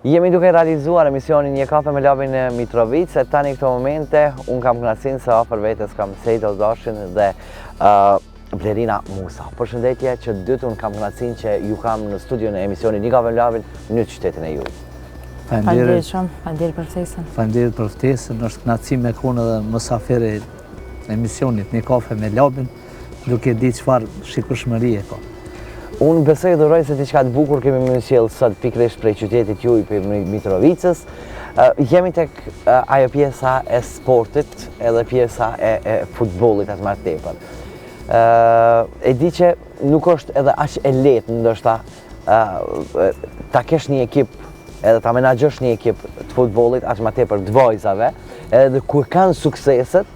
Jemi duke realizuar emisionin Një kafe me labin e Mitrovic, e tani këto momente unë kam kënaqësinë se afër vetes kam Sejdo Zashin dhe Blerina Musa. Përshëndetje që dytë unë kam kënaqësinë që ju kam në studion e emisionit Një kafe me labin në qytetin e juaj. Faleminderit shumë, faleminderit për ftesën. Faleminderit për ftesën, është kënaqësi me qenë edhe mysafir e emisionit Një kafe me labin, duke ditë çfarë shikueshmërie ka. Unë besoj dhe uroj se diçka të bukur kemi më sjellë sot pikërisht prej qytetit juaj për Mitrovicës. Jemi tek ajo pjesa e sportit edhe pjesa e futbollit atë më tepër. E di që nuk është edhe aq e lehtë ndoshta ta kesh një ekip edhe ta menaxhosh një ekip të futbollit aq më tepër të vajzave, edhe kur kanë sukseset,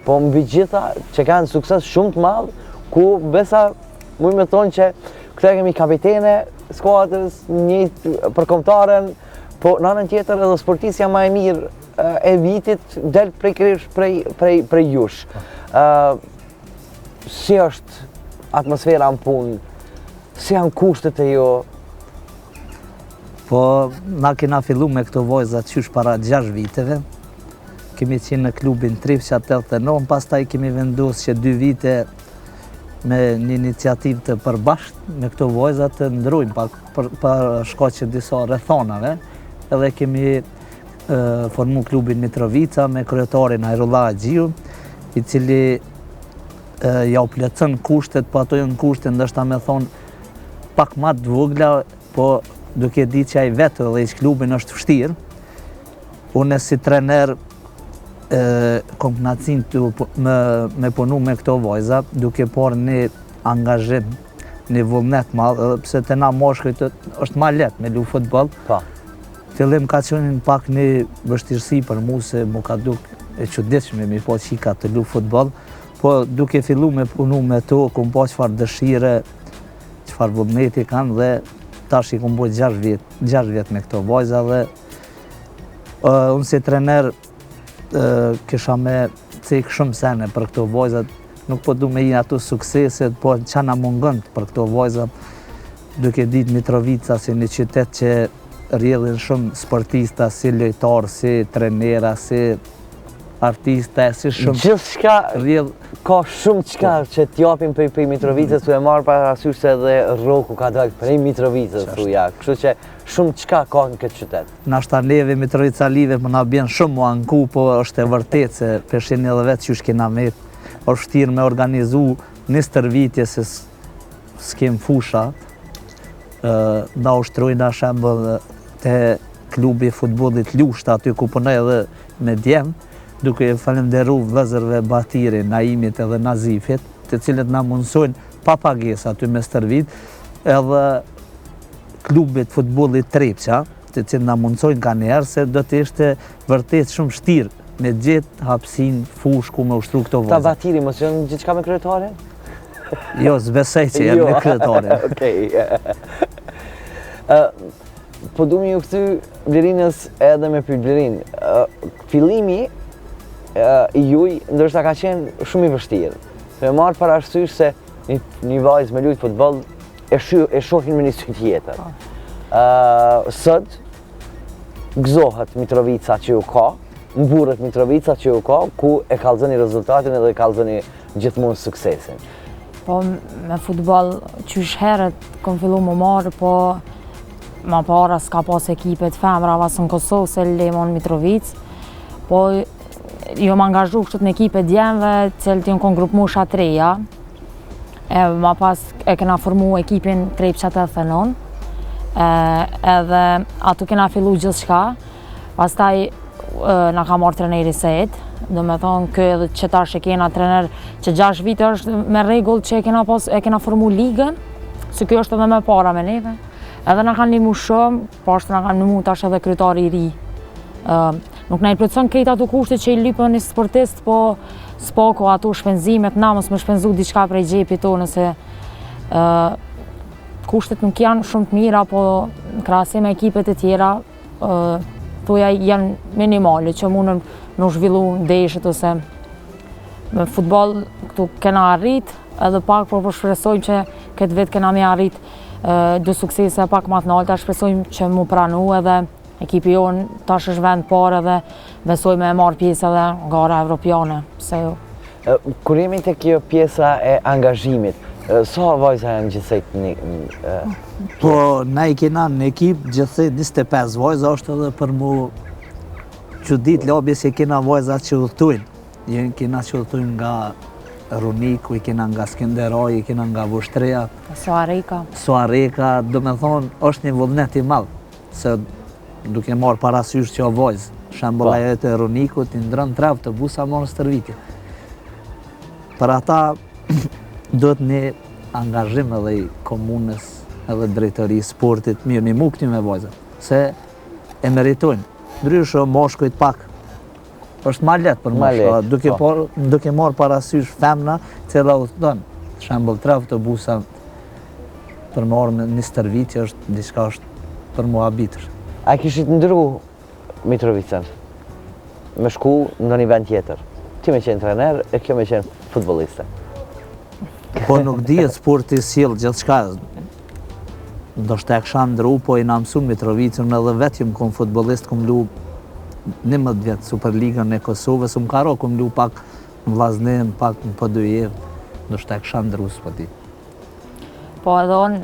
po mbi gjitha që kanë sukses shumë të madh, ku besa muj me thonë që këta kemi kapitene, skuadrës, një përkombëtaren, po në anën tjetër edhe sportisja më e mirë e vitit del prej jush. Si është atmosfera në punë, si janë kushtet e jo? Po, na kena fillu me këto vojza qysh para 6 viteve. Kemi qenë në klubin Tripsha 89, pastaj kemi vendosur që 2 vite me një iniciativë të përbashkët me këto vojza të ndrojmë për shkaqe disa rrethonave, edhe kemi formu klubin Mitrovica me kryetarin Ajrullah Xhiu, i cili ja u plotson kushtet, po ato janë kushte ndoshta me thonë pak më të vogla, po duke ditë që ai vetë edhe ish klubin është vështirë. Unë si trener kom kënaqësinë me punu me këto vojza, duke parë një angazhim, një vullnet madh, pse te na moshkujt është më lehtë me lu futboll. Po. Fillim ka qenë pak një vështirësi për mua se më ka duk e çuditshme me po çika të lu futboll, po duke fillu me punu me to, kom pa çfarë dëshire, çfarë vullneti kanë dhe tash i kom bërë 6 vjet me këto vojza dhe unë si trener kisha me cek shumë sene për këto vojzat, nuk po du me i ato sukseset, po që na mungën për këto vojzat, duke ditë Mitrovica si një qytet që rrjedhin shumë sportista, si lojtar, si trenera, si artista, si shumë... Gjithçka ka shumë çka që t'japin prej Mitrovicës, u e marr parasysh se edhe Roku ka dalë prej Mitrovicës, thuja, kështu që shumë çka ka në këtë qytet. Nashta leve, Mitrovica live, më na bjen shumë mua anku, po është e vërtet se peshin edhe vetë qysh kena met, është vështirë me organizu një stërvitje se s'kem fusha, da ushtrojna shembull te klubi futbollit Lushta, aty ku punoj edhe me djem, duke falenderu vëllezërve Batirit, Naimit edhe Nazifit, të cilët na mundsojnë pa pagesë aty me stërvit, edhe klubit futbollit Trepça, të cilët na mundsojnë ka njerë, se do të ishte vërtet shumë vështirë me gjetë hapësinë fush ku me ushtru këto vojza. Ta Batiri mos janë gjithçka me kryetarin? Jo, s'besoj që janë me kryetarin. Okej. Po du me ju kthy Blerinës edhe me pyet Blerin. Fillimi i juaj ndoshta ka qenë shumë i vështirë. Me marr parasysh se një vajzë me lut futboll e shohin me një sy tjetër. Sot gëzohet Mitrovica që ju ka, mburret Mitrovica që ju ka, ku e kallëzoni rezultatin edhe e kallëzoni gjithmonë suksesin. Po me futboll qysh herët kom fillu më marrë, po ma para s'ka pas ekipet femra vas në Kosovë se Lemon Mitrovic, po jo më angazhu kështu në ekipe djemve, cilët janë kon grup musha 3-ja. Ma pas e kena formu ekipin Trepça 89, edhe atu kena fillu gjithçka. Pastaj na ka marrë treneri Sejt, do me thonë kë edhe që tash e kena trener që 6 vite është me rregull që e kena formu ligën, se kjo është edhe me para me neve. Edhe na kanë ndihmu shumë, pashtë na kanë ndihmu tash edhe kryetari i ri. Nuk na i plotson krejt ato kushte që i lypën një sportist, po s'pako ato shpenzimet, na mos me shpenzu diçka prej xhepit tonë, se kushtet nuk janë shumë të mira, po në krahasim me ekipet e tjera, thoja janë minimale, që mundën në zhvillu ndeshjet ose me futboll këtu kena arrit, edhe pak po shpresojmë që këtë vit kena me arrit do suksese pak më të larta, shpresojmë që mu pranu edhe ekipi jonë tash është vend parë dhe besoj me marrë pjesë edhe gara evropiane, pse jo. Kur jemi të kjo pjesa e angazhimit, sa vajza janë gjithsejt një... Po, na i kena në ekip gjithsejt 25 vajza, është edhe për mu që ditë lobje se kena vajza që udhtojnë. Kena që udhtojnë nga Runiku, i kena nga Skenderaj, i kena nga Vushtreja. Soareka, do me thonë, është një vullnet i madhë, se duke marrë parasysh që o vajzë. Shembull ajo të Runiku, t'i ndrën 3 autobusa morën stërvitje. Për ata, duhet një angazhim edhe i komunës, edhe drejtori i sportit, mirë një mu këty me vajzë, se e meritojnë. Ndryshë moshkujt pak, është ma letë për moshkujt, duke marrë parasysh femna, cila udhton. Shembull 3 autobusa për marrë me një stërvitje është diçka është për mua habitër. A kishit ndrru Mitrovicën, me shku në një vend tjetër? Ti me qenë trener e kjo me qenë futboliste. Po nuk dihet sporti sjell gjithçka. Ndoshta e kisha ndrru, po i na mësuan Mitrovicën edhe vetëm kom futbollist, kom lu 11 vjet Superligën e Kosovës, më ka ro, kom lu pak në Vllaznin, pak në Podujevë, ndoshta e kisha ndrru s'po di. Po edhe unë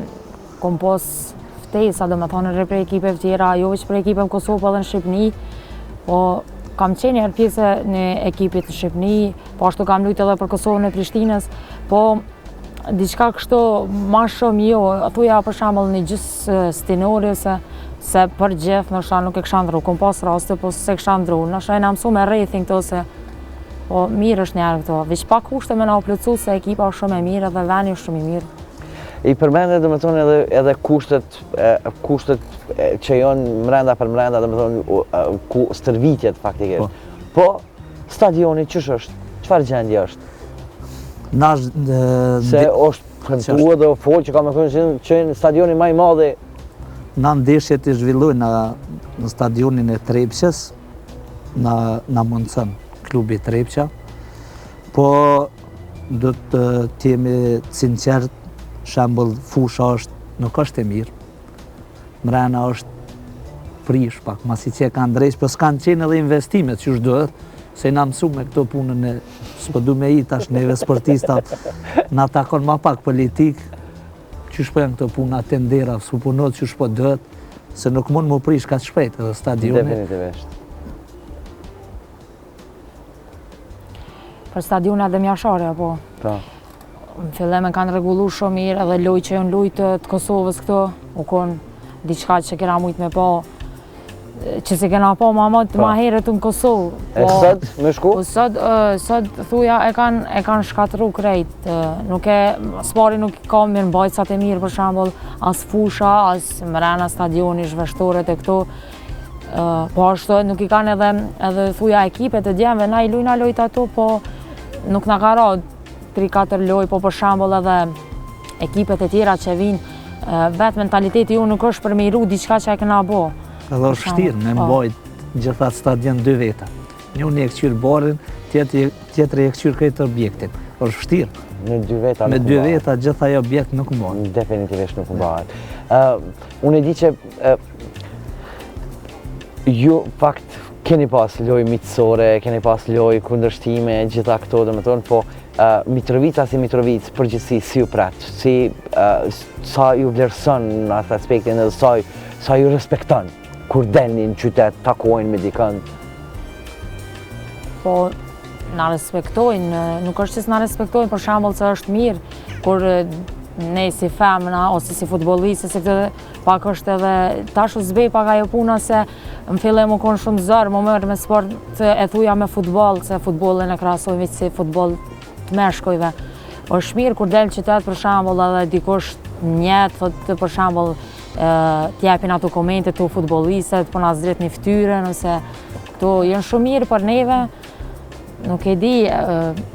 kom pos ftesa, do me thonë edhe për ekipeve tjera, jo veç për ekipën Kosovë, po edhe në Shqipni, po kam qenë herë pjesë në ekipit në Shqipni, po ashtu kam lujtë edhe për Kosovën e Prishtinës, po diçka kështu ma shumë jo, thuja për shembull një gjysë stinori, se për gjithë nështë nuk e kisha ndru, kom pas raste, po se kisha ndru, nështë e na mësu me rrethin këto se, po mirë është njerë këto, veç pak kushte me na u plotësu se ekipa është shumë e mirë dhe veni është shumë i mirë. I përmendet dhe me thonë edhe kushtet që janë mrenda për mrenda, dhe me thonë stërvitjet faktikisht. Po, stadioni qësh është? Qëfar gjendje është? Se është këntua dhe folë që ka me qenë stadioni maj madhe. Na ndeshjet i zhvillojnë në stadionin e Trepqës, na mundësën klubi Trepqa, po do të jemi sinqert. Shembull, fusha nuk është e mirë, mrena është prish pak, masi që e kanë drejsh, për s'kanë qenë edhe investimet që duhet, se na mësu me këto punën e s'po du me i tash neve sportistat, na takon ma pak politik, që shpojnë këto puna tendera, s'u punot që shpo duhet, se nuk mund më prish ka shpejt edhe stadioni. Definitivisht. Për stadionat dhe mjashare, po. Në fillim e kanë regullu shumë mirë, edhe loj që janë lujtë të Kosovës këto, u konë diçka që kena mujtë me pa, që se kena pa ma herët në Kosovë. E sot me shku? Sot thuja e kanë shkatru krejt, spari nuk ka mirë mbajtësat e mirë për shembull, as fusha, as mrena stadioni, zhveshtoret e këto, po ashtu nuk i kanë edhe thuja ekipet e djemve, na i lujna lojt ato, po nuk na ka ra 3-4 loj, po për shembull edhe ekipet e tjera që vinë, vetë mentaliteti ju nuk është për me i ru diçka që e këna bo. Edhe është shtirë me mbajt gjithat stadion 2 veta. Njën e këqyrë barin, tjetëri e këqyrë këtë objektin. është shtirë. Me 2 veta nuk me 2 veta gjitha i objekt nuk mbahet. Definitivisht nuk mbahet. Unë e di që ju fakt keni pas loj mitësore, keni pas loj kundërshtime, gjitha këto dhe me tonë, po Mitrovica si Mitrovic përgjithsi si ju pratë, sa ju vlerëson në atë aspektin dhe sa ju respekton kur delni në qytet, takojnë me dikën? Po, na respektojnë, nuk është që s'na respektojnë, për shembull se është mirë, kur ne si femna ose si futbollistë, se këtë pak është edhe tash u zbej pak ajo puna se në fillim u konë shumë zërë, më mërë me sport e thuja me futboll, se futbollin e krahasojmë si futboll të meshkujve. Është mirë kur del qytet për shembull edhe dikush njet, thotë për shembull t'japin ato komente të futbollistët, po na zgret një fytyrën ose këto janë shumë mirë për neve. Nuk e di,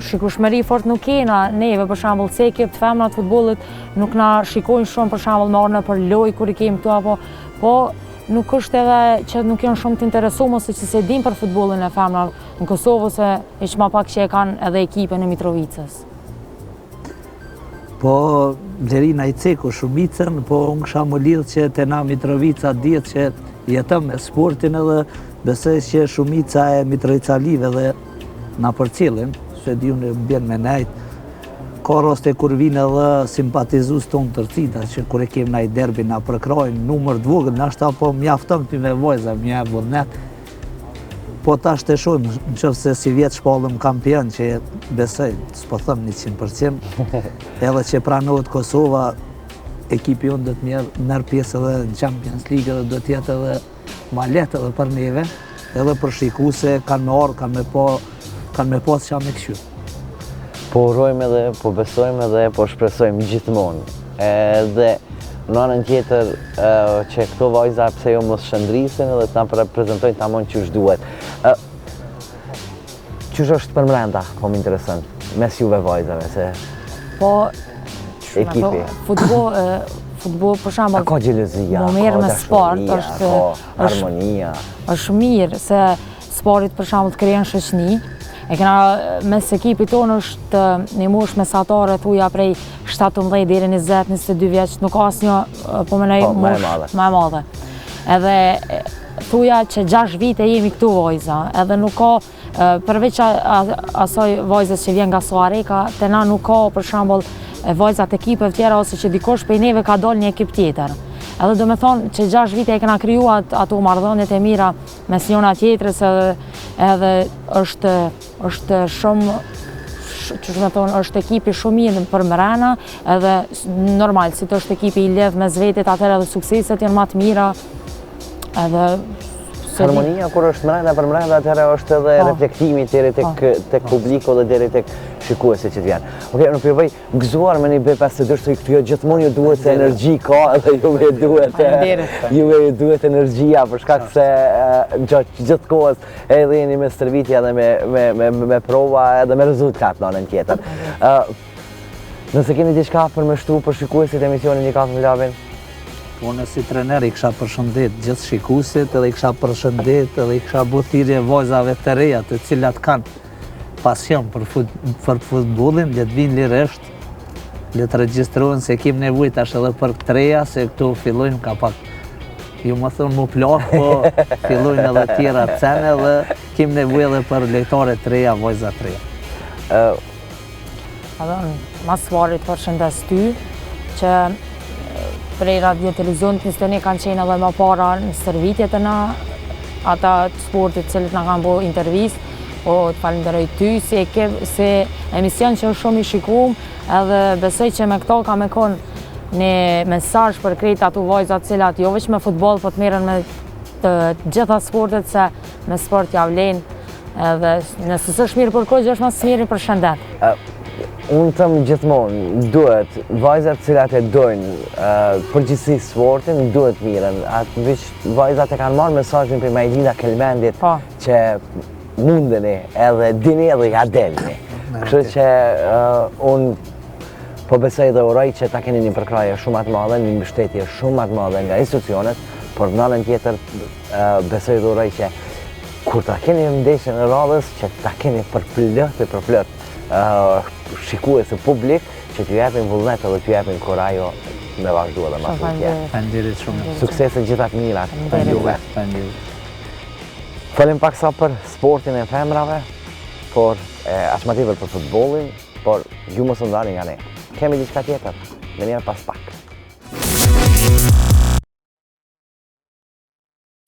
shikueshmëri fort nuk kena neve, për shembull cekjet të femna të futbollit nuk na shikojnë shumë për shembull me orën për lojë kur i kemi këtu po nuk është edhe që nuk janë shumë të interesuar ose që se din për futbollin e femrave në Kosovë ose hiç më pak që e kanë edhe ekipën e Mitrovicës. Po Blerina i ceku shumicën, po unë kisha më lidhë që te na Mitrovica dihet që jetëm me sportin edhe besoj që shumica e Mitrovicalive dhe na përcjellin, se di unë bjen me nejt, ka raste kur vinë edhe simpatizus tonë tërcita, që kur e kem naj derbi na përkrojnë numër të vogël, nashta po mjafton këty me vojza, mja vullnet. Po tash të shohim, nëse si vjet shpallëm kampion, që besoj, s'po them 100%, edhe që pranohet Kosova, ekipi jonë do të merr pjesë edhe në Champions League dhe do të jetë edhe ma lehtë edhe për neve, edhe për shikuese kanë me orë, kanë me pas çka me kështu. Po urojmë edhe, po besojmë edhe, po shpresojmë gjithmonë. Edhe në anën tjetër që këto vajza pse jo mos shëndrisin edhe të na prezentojnë tamam çush duhet. Çush është për brenda, po më intereson, mes juve vajzave, se Po, ekipi. Futboll për shembull. Ka gjelozia, më merr ka me sport, dashuria, ka harmonia. Është mirë se sportit për shembull të krijon shoqëni. E kena mes ekipit tonë është një moshë mesatare thuja prej 17 deri 20-22 vjeç, nuk ka asnjë po mendoj moshë më e madhe. Edhe thuja që 6 vite jemi këtu vojza, edhe nuk ka përveç asaj vojzës që vjen nga Soareka, te na nuk ka për shembull vojzat ekipeve tjera ose që dikush prej neve ka dalë një ekip tjetër. Edhe do me thonë që 6 vite e kena kriju ato marrëdhëniet e mira mes njëna tjetrës edhe është shumë, që me thonë, është ekipi shumë mirë për mrena edhe normal, si të është ekipi i lidh mes vetit, atëherë edhe sukseset janë më të mira edhe Harmonia kur është mrena për mrena, atëherë është edhe reflektimi deri tek publiku dhe deri tek shikuesit që të vjen. Okej, nuk ju bëj gëzuar me një B52 se këtu gjithmonë ju duhet se energji ka edhe juve ju duhet energjia për shkak se gjithë kohës edhe jeni me stërvitje edhe me prova edhe me rezultat në anën tjetër. Nëse keni diçka përmështu për shikuesit e emisionin Një Kafë me Lavin? Unë si trener i kisha përshëndet gjithë shikuesit edhe i kisha përshëndet edhe i kisha bërë thirrje vojzave të reja të cilat kanë pasion për futbollin, le të vinë lirisht, le të regjistrohen se kemi nevojë tash edhe për të reja, se këtu fillojnë ka pak, ju më thonë mu plak, po fillojnë edhe tjera të cene dhe kemi nevojë edhe për lojtare të reja, vojza të reja. Mas svarit përshëndes ty, që prej radio televizionit 21 kanë qenë edhe më para në stërvitjet e na, ata të sportit cilët na kanë bërë intervistë, po të falenderoj ty si emision që është shumë i shikuar, edhe besoj që me këto ka me konë një mesazh për krejt ato vojzat cilat jo veç me futboll, po të merren me të gjitha sportet, se me sport ja vlen, edhe nëse s'është mirë për kohë, është më së miri për shëndet. Unë thëmë gjithmonë, duhet, vajzat cilat e dojnë përgjithsi sportin, duhet miren. Vajzat e kanë marrë mesazhin për Majdina Kelmendit që mundeni edhe dini edhe ja delni. Kështu që unë po besoj dhe uroj që ta keni një përkraje shumë atë madhe, një mbështetje shumë atë madhe nga institucionet, por në anën tjetër besoj dhe uroj që kur ta keni ndeshjen e radhës, që ta keni përplot shikues e publik që t'ju japin vullnet edhe t'ju japin kurajo me vazhdu edhe ma shumë tjerë. Faleminderit shumë. Suksese gjitha të mira për juve. Faleminderit. Folëm paksa për sportin e femrave, por as më tepër për futbollin, por ju mos u ndani nga ne. Kemi diçka tjetër, me njerë pas pak.